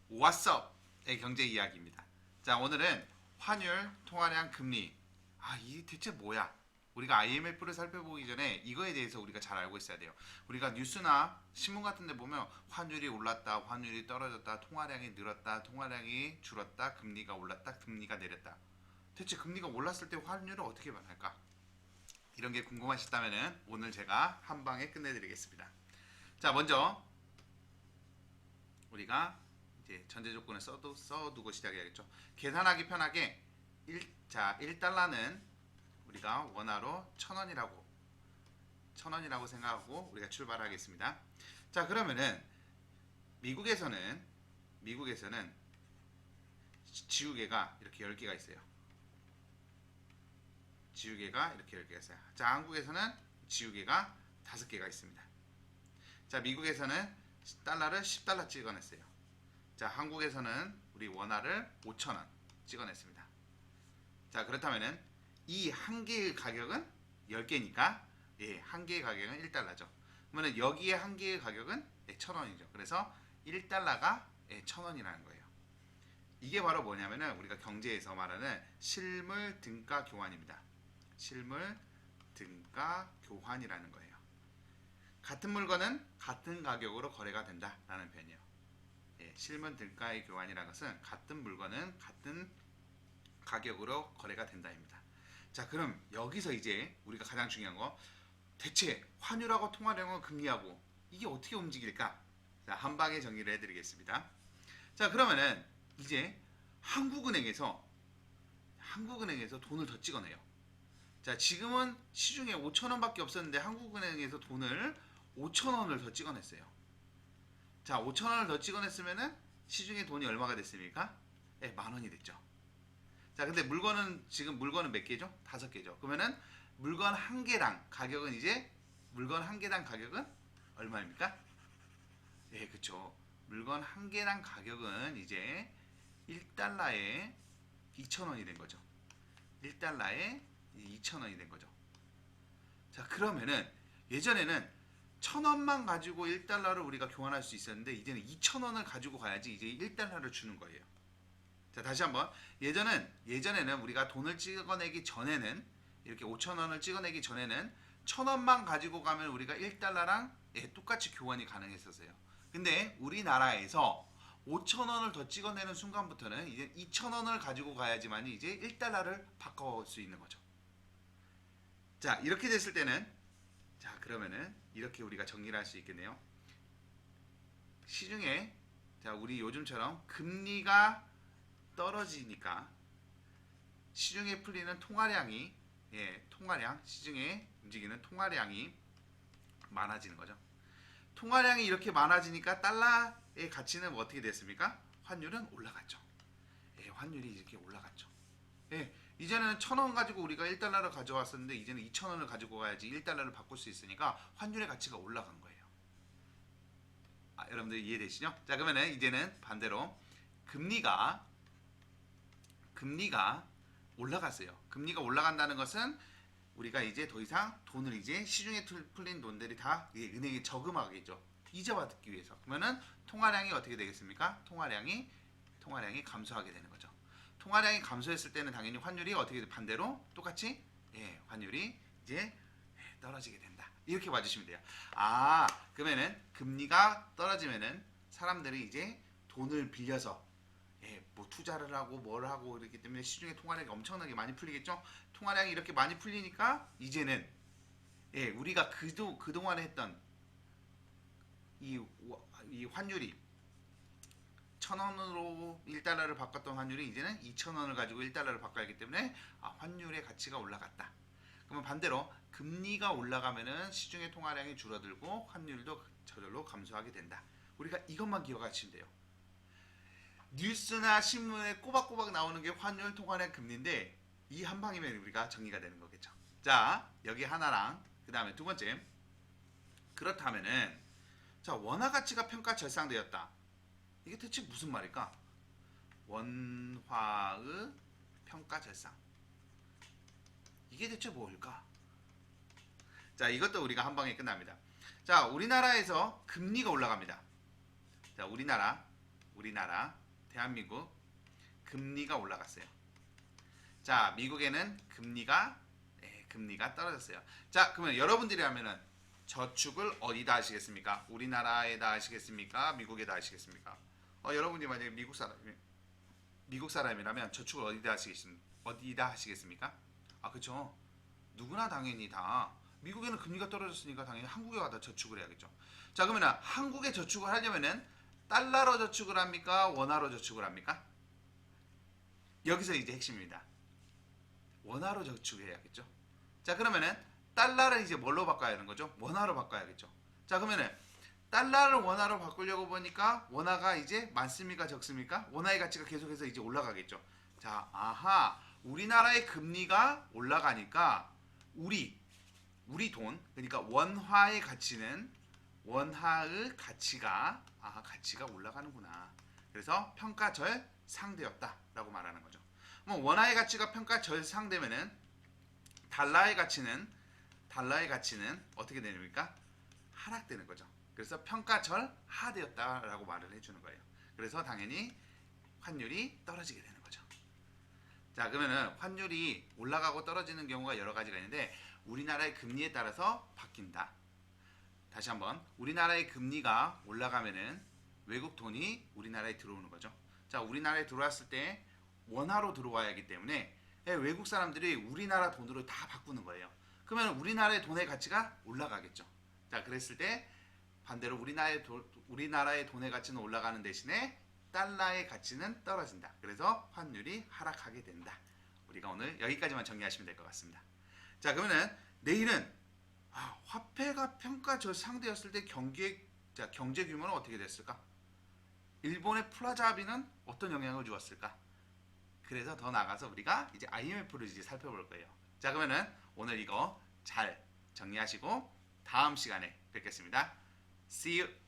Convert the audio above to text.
What's up의 경제 이야기입니다. 자, 오늘은 환율, 통화량, 금리. 이 대체 뭐야? 우리가 IMF를 살펴보기 전에 이거에 대해서 우리가 잘 알고 있어야 돼요. 우리가 뉴스나 신문 같은 데 보면 환율이 올랐다, 환율이 떨어졌다, 통화량이 늘었다, 통화량이 줄었다, 금리가 올랐다, 금리가 내렸다. 대체 금리가 올랐을 때 환율은 어떻게 변할까? 이런 게 궁금하시다면 오늘 제가 한 방에 끝내드리겠습니다. 자, 먼저 우리가 이제 전제 조건을 써두고 시작해야겠죠. 계산하기 편하게 1달러는 우리가 원화로 1000원이라고 생각하고 우리가 출발하겠습니다. 자, 그러면은 미국에서는 지우개가 이렇게 10개가 있어요. 지우개가 이렇게 10개가 있어요. 자, 한국에서는 지우개가 5개가 있습니다. 자, 미국에서는 달러를 10달러 찍어냈어요. 자, 한국에서는 우리 원화를 5,000원 찍어냈습니다. 자, 그렇다면은 이 한 개의 가격은 10개니까 한 개의 가격은 1달러죠. 그러면 여기에 한 개의 가격은 1,000원이죠. 그래서 1달러가 1,000원이라는 거예요. 이게 바로 뭐냐면은 우리가 경제에서 말하는 실물 등가 교환입니다. 실물 등가 교환이라는 거예요. 같은 물건은 같은 가격으로 거래가 된다라는 표현이에요. 실물 등가의 교환이라는 것은 같은 물건은 같은 가격으로 거래가 된다입니다. 자, 그럼 여기서 이제 우리가 가장 중요한 거, 대체 환율하고 통화량과 금리하고 이게 어떻게 움직일까? 자, 한 방에 정리를 해드리겠습니다. 자, 그러면은 이제 한국은행에서 돈을 더 찍어내요. 자, 지금은 시중에 5,000원밖에 없었는데 한국은행에서 돈을 5,000원을 더 찍어냈어요. 자, 5,000원을 더 찍어냈으면은 시중에 돈이 얼마가 됐습니까? 10,000원이 됐죠. 자, 근데 지금 물건은 몇 개죠? 5개죠. 그러면은 물건 한 개당 가격은 얼마입니까? 그쵸. 물건 한 개당 가격은 이제 1달러에 2,000원이 된 거죠. 1달러에 2,000원이 된 거죠. 자, 그러면은 예전에는 1,000원만 가지고 1달러를 우리가 교환할 수 있었는데 이제는 2,000원을 가지고 가야지 이제 1달러를 주는 거예요. 자, 다시 한번. 예전에는 우리가 돈을 찍어내기 전에는 이렇게 5,000원을 찍어내기 전에는 1,000원만 가지고 가면 우리가 1달러랑 똑같이 교환이 가능했었어요. 근데 우리나라에서 5,000원을 더 찍어내는 순간부터는 이제 2,000원을 가지고 가야지만 이제 1달러를 바꿔올 수 있는 거죠. 자, 이렇게 됐을 때는 그러면은 이렇게 우리가 정리를 할 수 있겠네요. 시중에 우리 요즘처럼 금리가 떨어지니까 시중에 풀리는 시중에 움직이는 통화량이 많아지는 거죠. 통화량이 이렇게 많아지니까 달러의 가치는 어떻게 됐습니까? 환율은 올라갔죠. 환율이 이렇게 올라갔죠. 이제는 1,000원 가지고 우리가 1달러를 가져왔었는데 이제는 2,000원을 가지고 가야지 1달러를 바꿀 수 있으니까 환율의 가치가 올라간 거예요. 여러분들 이해되시죠? 자, 그러면은 이제는 반대로 금리가 올라갔어요. 금리가 올라간다는 것은 우리가 이제 더 이상 돈을 이제 시중에 풀린 돈들이 다 은행에 저금하겠죠. 이자와 듣기 위해서. 그러면은 통화량이 어떻게 되겠습니까? 통화량이 감소하게 되는 거죠. 통화량이 감소했을 때는 당연히 환율이 어떻게 반대로 똑같이 환율이 이제 떨어지게 된다. 이렇게 봐주시면 돼요. 그러면은 금리가 떨어지면은 사람들이 이제 돈을 빌려서 뭐 투자를 하고 뭘 하고 그렇기 때문에 시중에 통화량이 엄청나게 많이 풀리겠죠. 통화량이 이렇게 많이 풀리니까 이제는 우리가 그동안에 했던 이 환율이 1,000원으로 1달러를 바꿨던 환율이 이제는 2,000원을 가지고 1달러를 바꿔야 하기 때문에 환율의 가치가 올라갔다. 그러면 반대로 금리가 올라가면은 시중의 통화량이 줄어들고 환율도 저절로 감소하게 된다. 우리가 이것만 기억하시면 돼요. 뉴스나 신문에 꼬박꼬박 나오는 게 환율, 통화량, 금리인데 이 한 방이면 우리가 정리가 되는 거겠죠. 자, 여기 하나랑 그 다음에 두 번째. 그렇다면은 원화 가치가 평가 절상되었다. 이게 대체 무슨 말일까? 원화의 평가 절상. 이게 대체 뭘까? 자, 이것도 우리가 한 방에 끝납니다. 자, 우리나라에서 금리가 올라갑니다. 자, 우리나라 우리나라, 대한민국 금리가 올라갔어요. 자, 미국에는 금리가 떨어졌어요. 자, 그러면 여러분들이 하면은 저축을 어디다 하시겠습니까? 우리나라에다 하시겠습니까? 미국에다 하시겠습니까? 여러분이 만약에 미국 사람이라면 저축을 어디다 하시겠습니까? 아, 그렇죠. 누구나 당연히 다 미국에는 금리가 떨어졌으니까 당연히 한국에 와다 저축을 해야겠죠. 자, 그러면 한국에 저축을 하려면은 달러로 저축을 합니까? 원화로 저축을 합니까? 여기서 이제 핵심입니다. 원화로 저축해야겠죠. 자, 그러면은 달러를 이제 뭘로 바꿔야 하는 거죠? 원화로 바꿔야겠죠. 자, 그러면은 달러를 원화로 바꾸려고 보니까 원화가 이제 많습니까? 적습니까? 원화의 가치가 계속해서 이제 올라가겠죠. 자, 아하, 우리나라의 금리가 올라가니까 우리 돈, 그러니까 원화의 가치가 올라가는구나. 그래서 평가절상되었다라고 말하는 거죠. 뭐 원화의 가치가 평가절상되면은 달러의 가치는 어떻게 되십니까? 하락되는 거죠. 그래서 평가절하되었다라고 말을 해주는 거예요. 그래서 당연히 환율이 떨어지게 되는 거죠. 자, 그러면은 환율이 올라가고 떨어지는 경우가 여러 가지가 있는데 우리나라의 금리에 따라서 바뀐다. 다시 한번, 우리나라의 금리가 올라가면은 외국 돈이 우리나라에 들어오는 거죠. 자, 우리나라에 들어왔을 때 원화로 들어와야 하기 때문에 외국 사람들이 우리나라 돈으로 다 바꾸는 거예요. 그러면 우리나라의 돈의 가치가 올라가겠죠. 자, 그랬을 때 반대로 우리나라의 돈의 가치는 올라가는 대신에 달러의 가치는 떨어진다. 그래서 환율이 하락하게 된다. 우리가 오늘 여기까지만 정리하시면 될 것 같습니다. 자, 그러면은 내일은 화폐가 평가절상되었을 때 경제 규모는 어떻게 됐을까? 일본의 플라자 합의는 어떤 영향을 주었을까? 그래서 더 나아가서 우리가 이제 IMF를 이제 살펴볼 거예요. 자, 그러면은 오늘 이거 잘 정리하시고 다음 시간에 뵙겠습니다. See you.